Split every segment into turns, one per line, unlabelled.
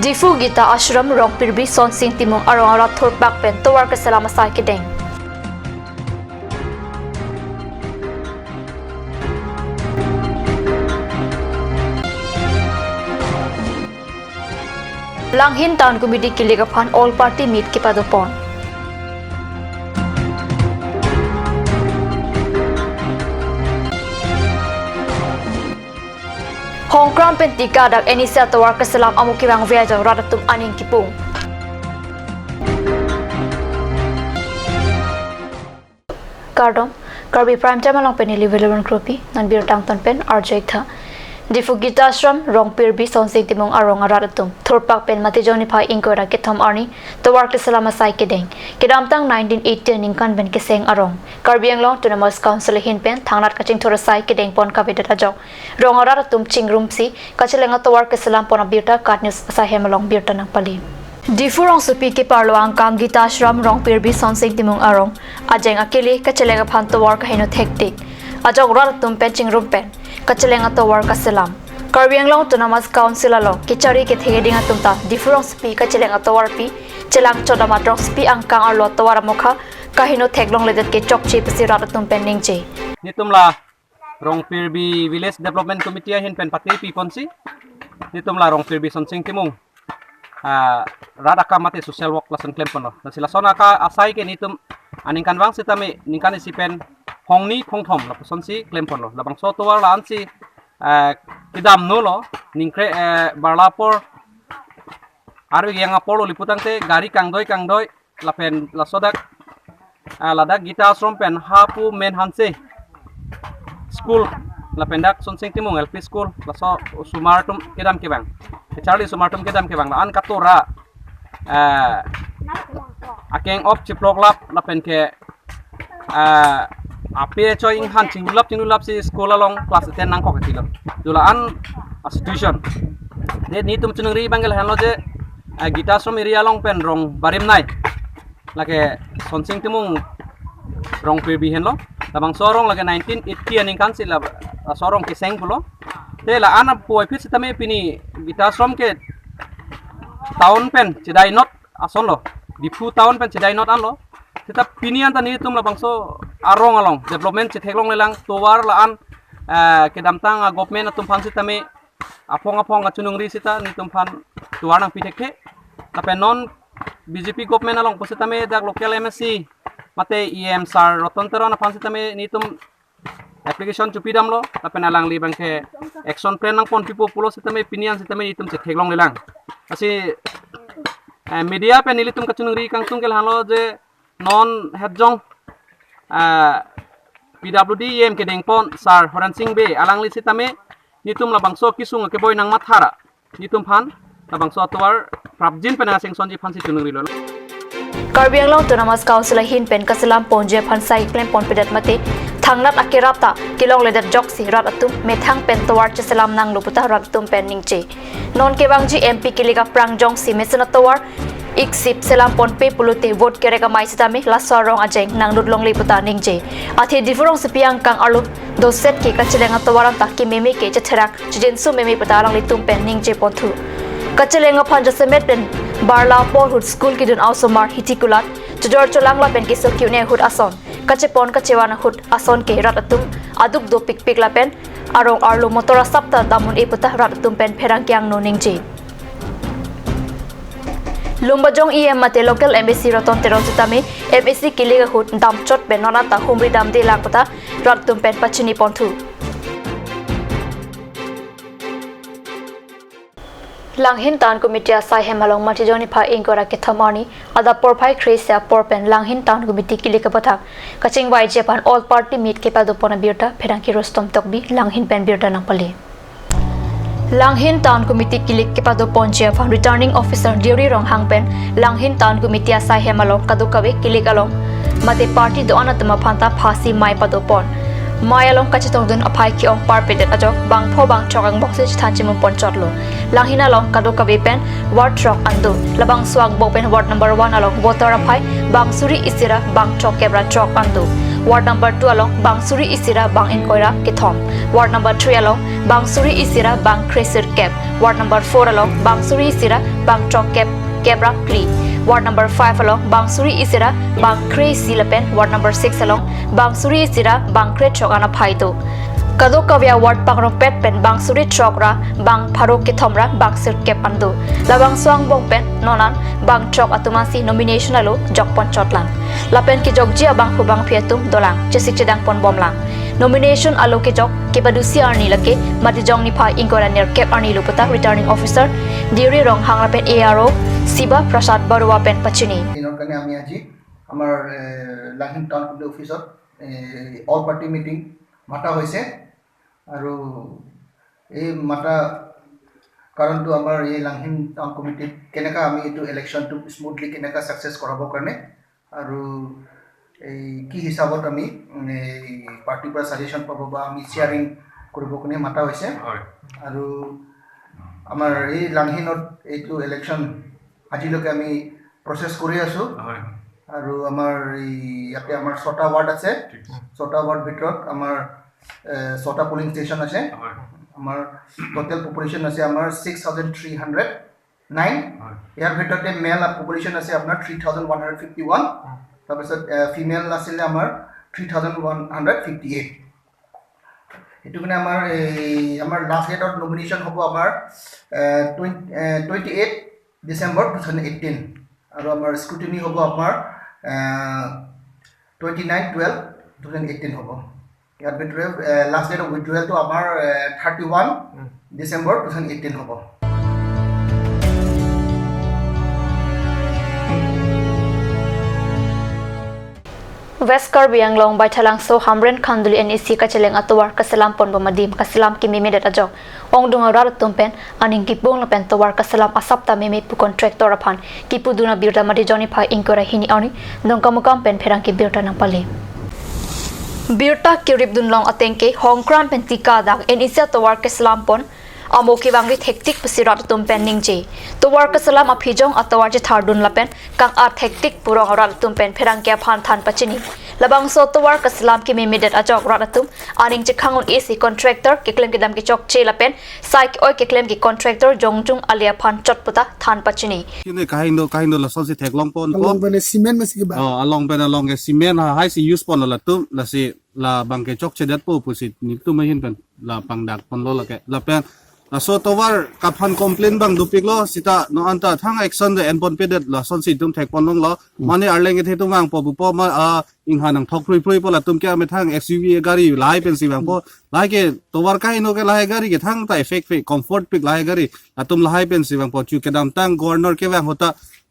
Difu gita ashram rong pirbi son sing timong arong arat thor pak pen towar ke selama sai ke deng. Langhin Town Committee kiligaphan all party meet ke padopon. Hongkram pentika dak enisa tawar keselam amu kiwang viajang radatum aning kipung. Karbi prime time along pen eleven kropi nan bir tang ton pen RJ tha. Difu gita ashram rong pirbi son sing timong arong radatum thorpak pen mati joni phai ingkora ke thom arni tawar keselam asai ke deng. Kedam tang 1980 ningkan ben ke seng arong. Karbi anglong Autonomous Council hin pen thangnat kaching thorasai ke deng pon kabeda ajok. Rong radatum chingrum si kachelenga tawar keselam pon birta kat news asai hemalong birta nang pali. Difu rong supi ke parlo ang kam gita ashram rong pirbi son sing timong arong ajeng akili kachelenga phan tawar ka heno thektik. Ajok radatum pen chingrum pen kachelenga tawar kaselam. Karbi anglong Autonomous Council along kichari ke thegeding atumta difu rong supi kachelenga tawar pi chelang chodama rong supi ang kang arlo tawar mokha kahino theglong ledet ke chokchi pisi radatum pen ningche.
Nitumla rong pirbi village development committee hin pen pati pi ponsi nitumla rong pirbi son sing timong radaka mate social work lesson claim pono na sila sona ka asai ke nitum aning kanwang sitame ningkan isipen hongni khongthom la son si claim pono labang so towar la ansi kidam no lo ningkre barlapor arwi yang apolo liputan te gari kangdoi la pen la sodak ladak gita ashram pen hapu men hanse school la pendak son sing timong LP school la so sumartum kedam kebang Charlie sumartum kedam kebang la an katora akeng op chiplok lap la pen ke ape choi ing han chingulap si school along class 10 nang ko katilo dula an institution de ni tum chunungri bangal hanlo je gita ashram area long pen rong barim nai la ke son sing timong rong pirbi henlo labang sorong lagi 1980 aning kan sila sorong ke seng pulo te la ana poi pit sitame pini gita ashram ke town pen chidai not ason lo dipu town pen chidai not an lo kita pinian tani tum labang so arong along development chitheklong lelang towar la an ke damtang government atum phan sitame apong achunung ri sita ni tum phan tuar nang pithekhe tapi non BJP government along positame dak local MSC mate EM sar rotontero na pansi tame nitum application chupidam lo tapen alang li bangke action plan nang pon pipo pulo sitame pinian sitame nitum che theglong lelang asi media pe nilitum kachunung ri kang tungkel halo je non hedjong PWD EM ke dengpon sar horan sing be alang li sitame nitum labangso kisung ke boy nang mathara nitum phan labangso atwar prabjin pe na sing sonji phan si chunung ri lo
Karbi anglong Autonomous Council hin pen kaselam ponje phan sai claim pon pedat mate thangnat akirapta kilong ledat joksi rat atum methang pen towar cheselam nang luputa rat atum pen ningche non ke bangji MP kiliga prangjong si mesena towar iksip selam pon pe pulute vote kereka mai sitame la sorong ajeng nang dudlong liputa ningche athi difurong sepiang kang alu doset ke kachelenga towaran ta ki meme ke chetherak jinsu meme patalang litum pen ningche ponthu kachelenga phanja semet pen Barla Porhood School ki dun ausomar hitikulat jor cholang la pen ki sokyune hut ason kachepon kachewana hut ason ke ratatum aduk do pik la pen arong arlo motora sapta damun e puta ratatum pen pherang kyang no ningji Lumbajong EM mate local embassy roton teron sitame embassy kiliga hut dam chot pen nonata humri dam de lang puta ratatum pen pachini ponthu Langhin Town Committee asai hemalong mati joni pha ingkora ke thamani ada porphai khresia porpen Langhin Town Committee kilika patha kaching wai japan all party meet ke padu pona birta pherangki rostom tokbi Langhin pen birta nangpali Langhin Town Committee kilik ke padu ponche pha returning officer duty rong hangpen Langhin Town Committee asai hemalong kadukawe kilik along mate party do anatama phanta phasi mai padu pon Mayalong kacitong dun apai ki ong parpedet ajok bang pho bang chokang boxes thanchimum pon chotlo langhina long kadoka pen ward truck andu labang swag bopen ward number 1 along water apai bang suri isira bang chok kebra truck andu Ward number 2 along Bangsuri Isira Bang Inkoira Kithom. Ward number 3 along Bangsuri Isira Bang Kresir Kep. Ward number 4 along Bangsuri Isira Bang Chok Kep Kebra Kli. Ward number 5 along Bangsuri Isira Bang Kre Silapen. Ward number 6 along Bangsuri Isira Bang Kre Chokana Phaito. Kadok kavya ward pangrong pet pen Bangsuri Chokra Bang Pharo Kithomra Bang Sir Kep Ando. Labang Swang Bong Pen Nonan Bang Chok Atumasi nomination alo Jokpon Chotlan. Lapen ki Jogjia Bang Hubang Piatum Dolang Jesik Chedang Pon Bomlang. Nomination alo ke Jok Kepadusi Arni Lake Matijong Nipa Ingora Ner Kep Arni Lupata returning officer Diri Rong Hanglapen ARO Siba Prasad Barua Pen Pachini.
Inokane ami aji amar Langhin Town Committee officer all party meeting mata hoise aru ei mata karon to amar ei Langhin Town Committee keneka ami etu election to smoothly keneka success korabo karne aru ei ki hisabot ami party pra suggestion pabo ba ami sharing koribo kone mata hoise aru amar ei Langhinot etu election আজিলৈকে আমি প্ৰসেস কৰি আছো আৰু আমাৰ ইয়াতে আমাৰ 6টা ওয়ার্ড আছে 6টা ওয়ার্ড ভিতৰত আমাৰ 6টা পোলিং ষ্টেচন আছে আমাৰ টোটাল পপুলেশন আছে আমাৰ 6309 ইয়াৰ ভিতৰতে মেল পপুলেশন আছে আপোনাৰ 3151 তাৰপিছত ফিমেল আছিল আমাৰ 3158 এটু মানে আমাৰ লাষ্ট ডেট অফ নমিনেশন হ'ব আমাৰ 28 December 2018 আৰু আমাৰ স্ক্ৰুটিনি হ'ব আপোনাৰ 29/12/2018 হ'ব ইয়াৰ ভিতৰত লাষ্ট ডেট অফ উইথড্ৰয়াল তো আমাৰ 31 December 2018 হ'ব
West Karbi Anglong by Talang so Hamren Khanduli NEC Kacheleng Atowar Kasalam Pon Bomadim Kasalam ki Mimi dat ajok Ong Dunga Rar Tumpen aning ki Bong Lapen Towar Kasalam Asapta Mimi pu contractor apan ki pu duna birta madi Johnny Phai Inkora hini ani dong kamukam pen pherang ki birta nang pali Birta ki rip dunlong atengke Hongkram pen tika dak NEC Towar Kasalam Pon Amoki bangri hektik pasirat tumpen ningje Towar Kasalam apijong atowar je thardun lapen kang at hektik purong rat tumpen pherang kya phan than pachini labang so towar Kasalam ki mimidet ajok ratatum aning je khangon AC contractor ke claim ki dam ki chok che lapen saik oi ke claim ki contractor jongjung alia phan chotputa than pachini
kini kahindo la sonsi theklong pon
along bene cement ma siba
along ke cement ha si use pon la tum la si la bangke chok che dat po pusit ni tu mahin pen la pangdak pon lo la ke la pen la so towar kaphan complain bang dupik lo sita no anta thang action de enpon pedet la son si tum thek pon long lo mane arleng ke thetu mang po bu po ma ing hanang thok phrui po la tum kya me thang SUV gari lai pen si bang po lai ke towar kai no ke lai gari ke thang ta effect pe comfort pik lai gari atum lai pen si bang po chu ke dam tang governor ke bang hota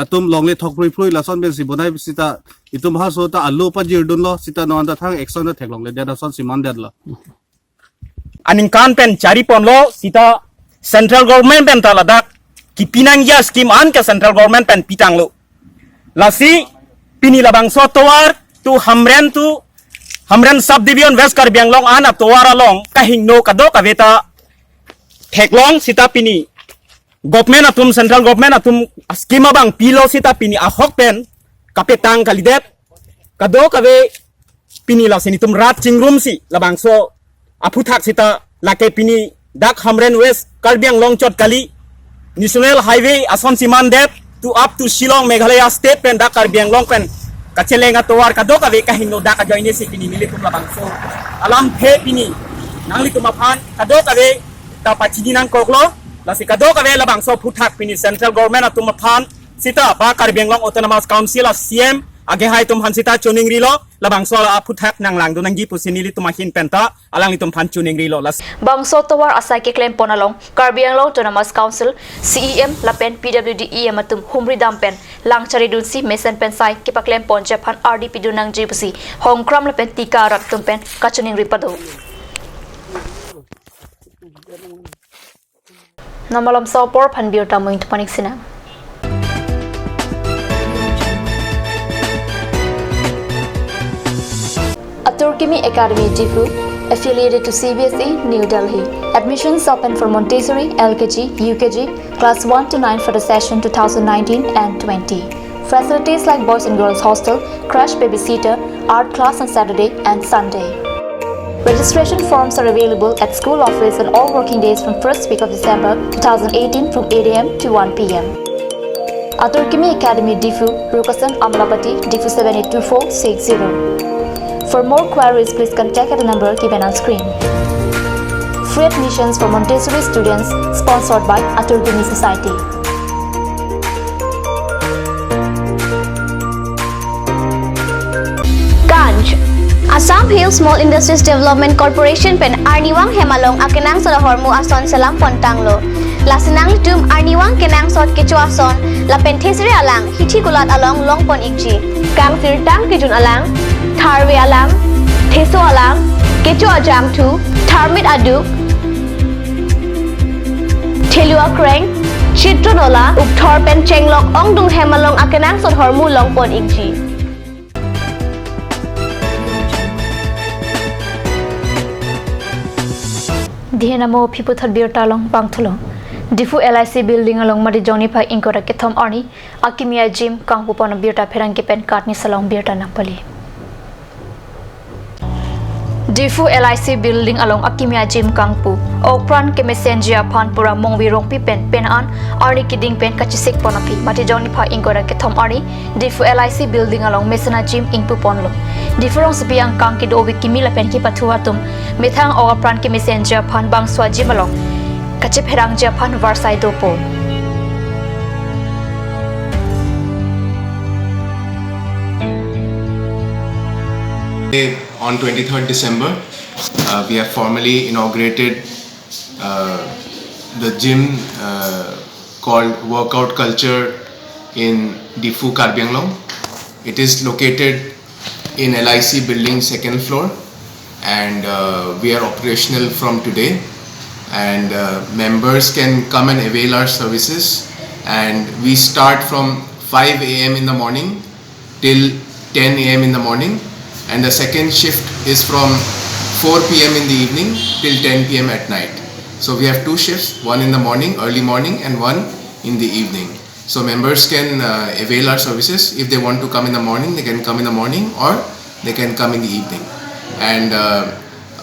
atum longle thok phrui la son pen si bonai sita itum ha so ta alu pa jir dun lo sita no anta thang action de thek long le da son si man dat lo
aning kan pen cari pon lo sita central government pen taladak ki pinang ya scheme an ke central government pen pitang lo lasi pini labang so towar tu hamren subdivision West Karbi Anglong an towar along kahing no kado kaveta theklong sita pini government atum central government atum scheme bang pilo sita pini ahok pen kapetang kalidet kado kave pini la sinitum rat chingrum si labang so aputhak sita lake pini dak hamren West Karbi Anglong chot kali national highway ason siman dep to up to Shillong Meghalaya state pen dak Karbi Anglong pen kachelenga towar kadok ave kahino dak joine si pini militum labang so alam phe pini nangli tumaphan kadok ave ta pachini nang koklo lasi kadok ave labang so puthak pini central government atumaphan sita ba Karbi Anglong autonomous council CM age hai tum hansita chuning rilo labang so puthak nang lang dunangi pusinili tumahin penta alang litum phan chuning rilo las
Bangso towar asai ke claim ponalong Karbi Anglong Autonomous Council CEM lapen PWDE matum humri dampen langchari dunsi mesen pen sai ke pa claim pon japan RDP dunang jibusi hongkram lapen tika rat tumpen kachuning ripado Namalam sopor phan biota moint panik sina Turkimi Academy Jifu, affiliated to CBSE, New Delhi. Admissions open for Montessori, LKG, UKG, class 1 to 9 for the session 2019 and 20. Facilities like boys and girls hostel, crash babysitter, art class on Saturday and Sunday. Registration forms are available at school office on all working days from first week of December 2018 from 8 a.m. to 1 p.m. Aturkimi Academy Difu, Rukasan Amlapati, Difu 782460. For more queries, please contact at the number given on screen. Free admissions for Montessori students sponsored by Aturkimi Society.
Ganj Assam Hill Small Industries Development Corporation pen Arniwang Hemalong akenang sa hormu ason salam pontanglo. Lasinang tum Arniwang kenang sot kecho ason la penthesri alang hithi gulat along longpon ikji. Kang tirtang kijun alang Karbi alang Theso alang kecho ajam tu Tharmit aduk Thelua kreng Chitronola ukthor pen chenglok ongdung Hemalong akenang sot hormu longpon ikji.
Dihenamo Piputhar Birtalong Pangtulong Difu LIC building along Madijoni Pai Inkora Kethom Arni Akimia Gym Kangpupon Birta Perankipen Katni Salong Birta Napali Difu LIC building along Akimia Gym Kangpu Okpran ke messenger pan pura mongwirong pipen penan Arni Kiding pen kachisik ponapi Madijoni Pai Inkora Kethom Arni Difu LIC building along Mesana Gym Ingpuponlo Differong sebiang kang kido wikimila pen ki patuatum mithang Okpran ke messenger pan bang swa gym along Kachip herang Japan Varsai Dopo.
On 23rd December, we have formally inaugurated the gym called Workout Culture in Difu, Karbi. It is located in LIC building 2nd floor, and we are operational from today. And members can come and avail our services, and we start from 5 a.m. in the morning till 10 a.m. in the morning, and the second shift is from 4 p.m. in the evening till 10 p.m. at night. So we have 2 shifts, one in the morning, early morning, and one in the evening. So members can avail our services. If they want to come in the morning, they can come in the morning, or they can come in the evening. And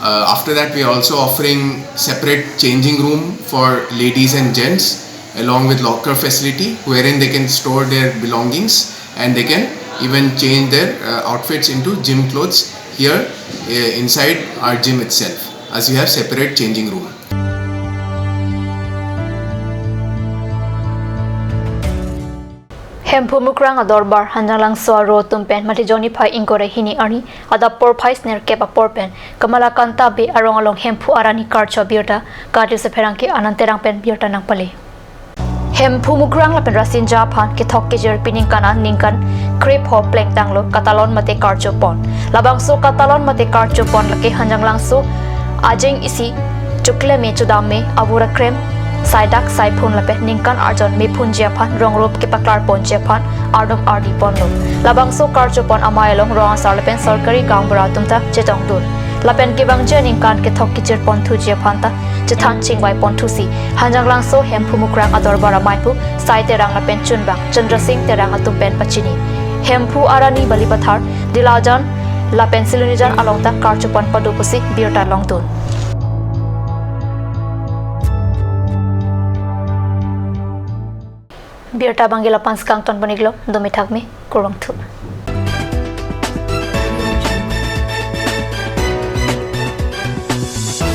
after that, we are also offering separate changing room for ladies and gents, along with locker facility wherein they can store their belongings, and they can even change their outfits into gym clothes here inside our gym itself, as we have separate changing room.
Hempu mukrang adorbar hanjalang swaro tumpen Matijoni Pai Inkora Hini Arni adapor Pais ner kepa porpen Kamala Kanta be arong along Hempu Arani Karcho Birta Kati Seperanki Ananterang pen Birta Nangpali Hempu mukrang lapen Rasin Japan Kitok Kijer Pining Kanan Ningkan Krip Ho Pleng Tanglo Katalon Mate Karcho Pon Labang so Katalon Mate Karcho Pon Lake hanjang so Ajeng isi Chukle me chudame Avura krem Saidak Saipun lape Ningkan Arjon Mipun Japan Rongrop Kipaklar Pon Japan Ardom Ardi Ponlo Labang so Karcho Pon Amayalong Rong Sarlepen Sarkari Gangbara Tumta Jetong Dun Lapen Kibang Je Ningkan Kitok Kijer Pon Tu Japan ta Jetan Chingwai Pon Tu Si Hanjang Lang so Hempu Mukrang Adorbara Maipu Sai Terang lapen Chunbang Chandra Singh Terang Atumpen Pachini Hempu Arani Balipathar Dilajan Lapen Silunijan Alongta Karcho Pon Padupusi Birta Longdun Birta Bangila Panskang Ton Boniglo, Domitagmi, Kurang Tu.